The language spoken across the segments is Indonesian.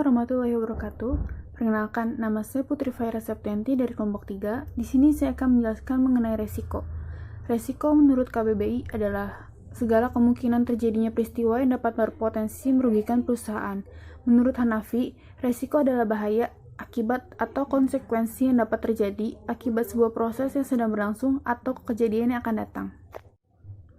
warahmatullahi wabarakatuh. Perkenalkan, nama saya Putri Faira Septianti dari kelompok 3. Di sini saya akan menjelaskan mengenai resiko. Resiko menurut KBBI adalah segala kemungkinan terjadinya peristiwa yang dapat berpotensi merugikan perusahaan. Menurut Hanafi, resiko adalah bahaya, akibat atau konsekuensi yang dapat terjadi akibat sebuah proses yang sedang berlangsung atau kejadian yang akan datang.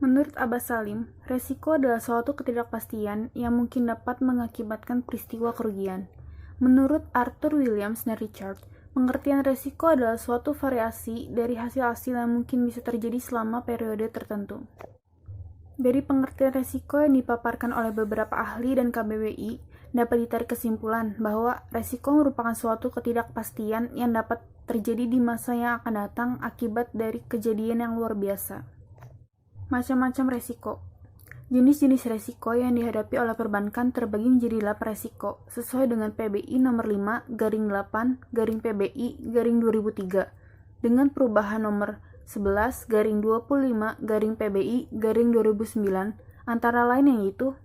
Menurut Abbas Salim, resiko adalah suatu ketidakpastian yang mungkin dapat mengakibatkan peristiwa kerugian. Menurut Arthur Williams dan Richard, pengertian resiko adalah suatu variasi dari hasil-hasil yang mungkin bisa terjadi selama periode tertentu. Dari pengertian resiko yang dipaparkan oleh beberapa ahli dan KBBI, dapat ditarik kesimpulan bahwa resiko merupakan suatu ketidakpastian yang dapat terjadi di masa yang akan datang akibat dari kejadian yang luar biasa. Macam-macam resiko. Jenis-jenis resiko yang dihadapi oleh perbankan terbagi menjadi 8 resiko, sesuai dengan PBI nomor 5/8/PBI/2003, dengan perubahan nomor 11/25/PBI/2009, antara lain yaitu: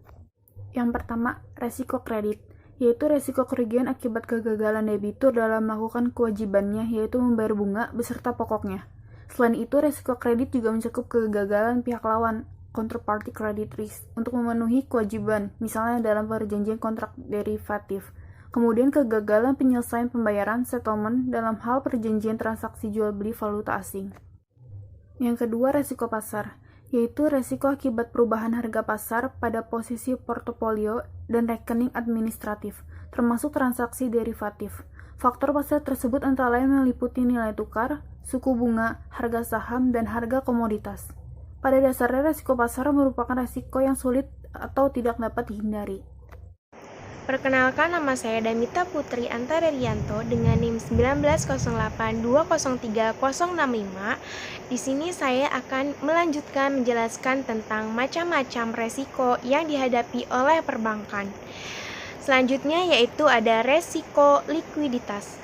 yang pertama, resiko kredit, yaitu resiko kerugian akibat kegagalan debitur dalam melakukan kewajibannya, yaitu membayar bunga beserta pokoknya. Selain itu, resiko kredit juga mencakup kegagalan pihak lawan, counterparty credit risk, untuk memenuhi kewajiban, misalnya dalam perjanjian kontrak derivatif. Kemudian kegagalan penyelesaian pembayaran settlement dalam hal perjanjian transaksi jual beli valuta asing. Yang kedua, resiko pasar, yaitu resiko akibat perubahan harga pasar pada posisi portofolio dan rekening administratif, termasuk transaksi derivatif. Faktor pasar tersebut antara lain meliputi nilai tukar, suku bunga, harga saham, dan harga komoditas. Pada dasarnya, resiko pasar merupakan resiko yang sulit atau tidak dapat dihindari. Perkenalkan, nama saya Damita Putri Antarerianto dengan NIM 1908203065. Di sini saya akan melanjutkan menjelaskan tentang macam-macam resiko yang dihadapi oleh perbankan. Selanjutnya yaitu ada resiko likuiditas.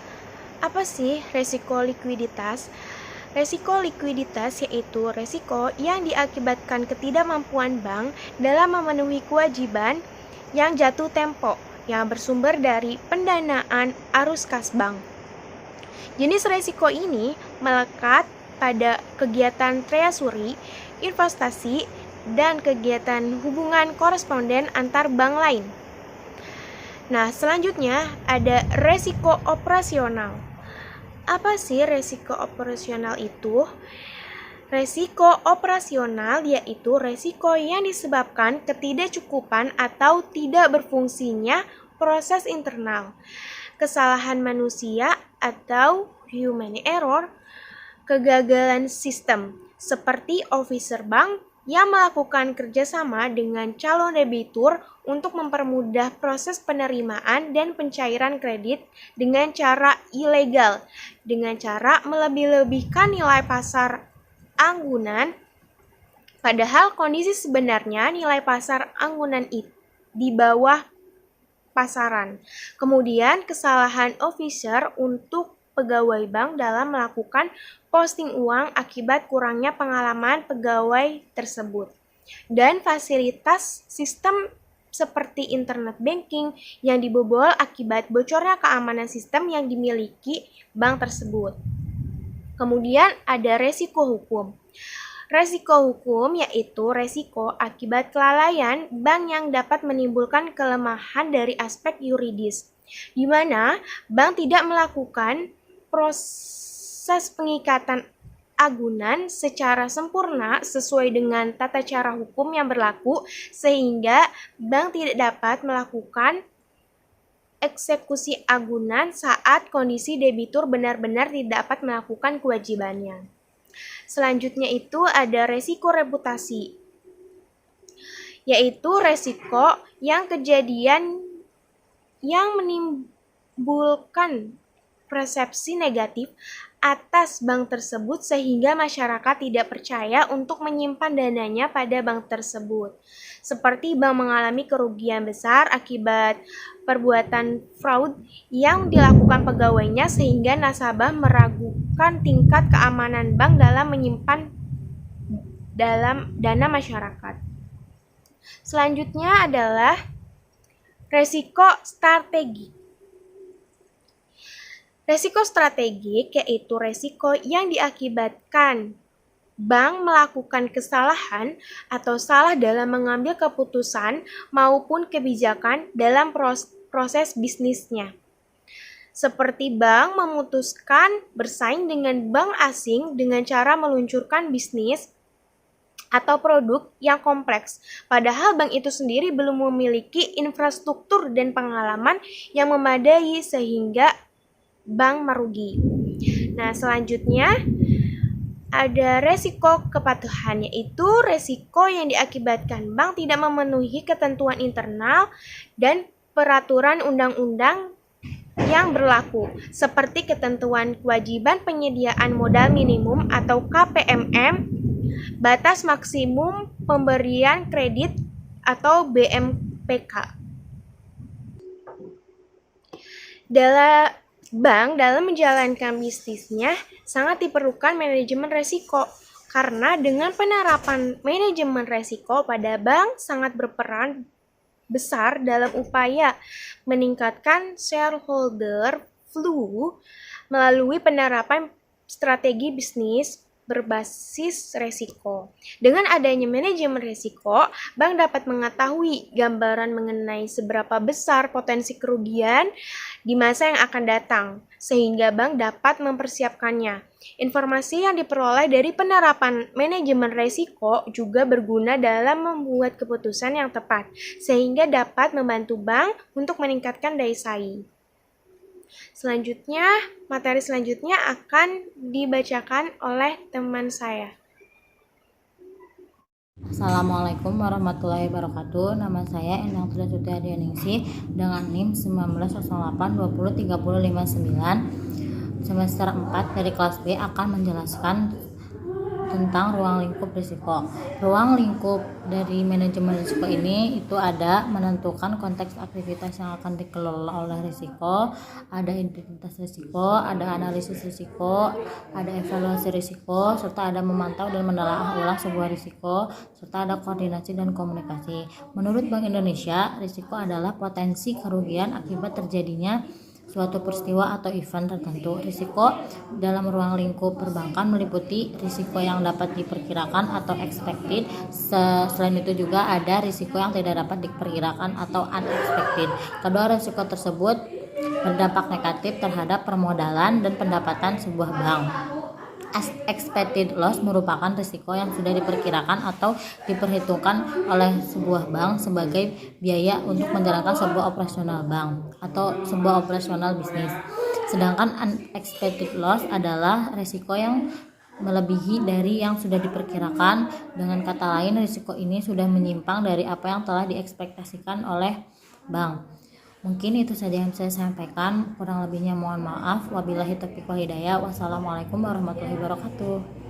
Apa sih resiko likuiditas? Resiko likuiditas yaitu resiko yang diakibatkan ketidakmampuan bank dalam memenuhi kewajiban yang jatuh tempo yang bersumber dari pendanaan arus kas bank. Jenis resiko ini melekat pada kegiatan treasury, investasi, dan kegiatan hubungan koresponden antar bank lain. Nah, selanjutnya ada resiko operasional. Apa sih resiko operasional itu? Resiko operasional yaitu resiko yang disebabkan ketidakcukupan atau tidak berfungsinya proses internal, kesalahan manusia atau human error, kegagalan sistem, seperti officer bank yang melakukan kerjasama dengan calon debitur untuk mempermudah proses penerimaan dan pencairan kredit dengan cara ilegal, dengan cara melebih-lebihkan nilai pasar anggunan, padahal kondisi sebenarnya nilai pasar anggunan itu di bawah pasaran. Kemudian kesalahan officer untuk pegawai bank dalam melakukan posting uang akibat kurangnya pengalaman pegawai tersebut. Dan fasilitas sistem seperti internet banking yang dibobol akibat bocornya keamanan sistem yang dimiliki bank tersebut. Kemudian ada resiko hukum. Resiko hukum yaitu resiko akibat kelalaian bank yang dapat menimbulkan kelemahan dari aspek yuridis, di mana bank tidak melakukan proses pengikatan agunan secara sempurna sesuai dengan tata cara hukum yang berlaku, sehingga bank tidak dapat melakukan eksekusi agunan saat kondisi debitur benar-benar tidak dapat melakukan kewajibannya. Selanjutnya itu ada resiko reputasi, yaitu resiko yang kejadian yang menimbulkan persepsi negatif atas bank tersebut sehingga masyarakat tidak percaya untuk menyimpan dananya pada bank tersebut. Seperti bank mengalami kerugian besar akibat perbuatan fraud yang dilakukan pegawainya sehingga nasabah meragukan tingkat keamanan bank dalam menyimpan dalam dana masyarakat. Selanjutnya adalah resiko strategi. Resiko strategik yaitu resiko yang diakibatkan bank melakukan kesalahan atau salah dalam mengambil keputusan maupun kebijakan dalam proses bisnisnya. Seperti bank memutuskan bersaing dengan bank asing dengan cara meluncurkan bisnis atau produk yang kompleks, padahal bank itu sendiri belum memiliki infrastruktur dan pengalaman yang memadai sehingga bank merugi. Nah, selanjutnya ada resiko kepatuhan, yaitu resiko yang diakibatkan bank tidak memenuhi ketentuan internal dan peraturan undang-undang yang berlaku, seperti ketentuan kewajiban penyediaan modal minimum atau KPMM, batas maksimum pemberian kredit atau BMPK. Dalam menjalankan bisnisnya sangat diperlukan manajemen resiko, karena dengan penerapan manajemen resiko pada bank sangat berperan besar dalam upaya meningkatkan shareholder value melalui penerapan strategi bisnis berbasis resiko. Dengan adanya manajemen resiko, bank dapat mengetahui gambaran mengenai seberapa besar potensi kerugian di masa yang akan datang, sehingga bank dapat mempersiapkannya. Informasi yang diperoleh dari penerapan manajemen resiko juga berguna dalam membuat keputusan yang tepat, sehingga dapat membantu bank untuk meningkatkan daya saing. Selanjutnya, materi selanjutnya akan dibacakan oleh teman saya. Assalamualaikum warahmatullahi wabarakatuh. Nama saya Endang Trisut Adianingsih dengan NIM 1908203059. Semester 4 dari kelas B akan menjelaskan tentang ruang lingkup risiko. Ruang lingkup dari manajemen risiko ini itu ada menentukan konteks aktivitas yang akan dikelola oleh risiko, ada identitas risiko, ada analisis risiko, ada evaluasi risiko, serta ada memantau dan menelaah ulang sebuah risiko, serta ada koordinasi dan komunikasi. Menurut Bank Indonesia, risiko adalah potensi kerugian akibat terjadinya suatu peristiwa atau event tertentu. Risiko dalam ruang lingkup perbankan meliputi risiko yang dapat diperkirakan atau expected. Selain itu juga ada risiko yang tidak dapat diperkirakan atau unexpected. Kedua risiko tersebut berdampak negatif terhadap permodalan dan pendapatan sebuah bank. Expected loss merupakan risiko yang sudah diperkirakan atau diperhitungkan oleh sebuah bank sebagai biaya untuk menjalankan sebuah operasional bank atau sebuah operasional bisnis. Sedangkan unexpected loss adalah risiko yang melebihi dari yang sudah diperkirakan. Dengan kata lain, risiko ini sudah menyimpang dari apa yang telah diekspektasikan oleh bank. Mungkin itu saja yang saya sampaikan, kurang lebihnya mohon maaf. Wabillahi taufiq wal hidayah. Wassalamualaikum warahmatullahi wabarakatuh.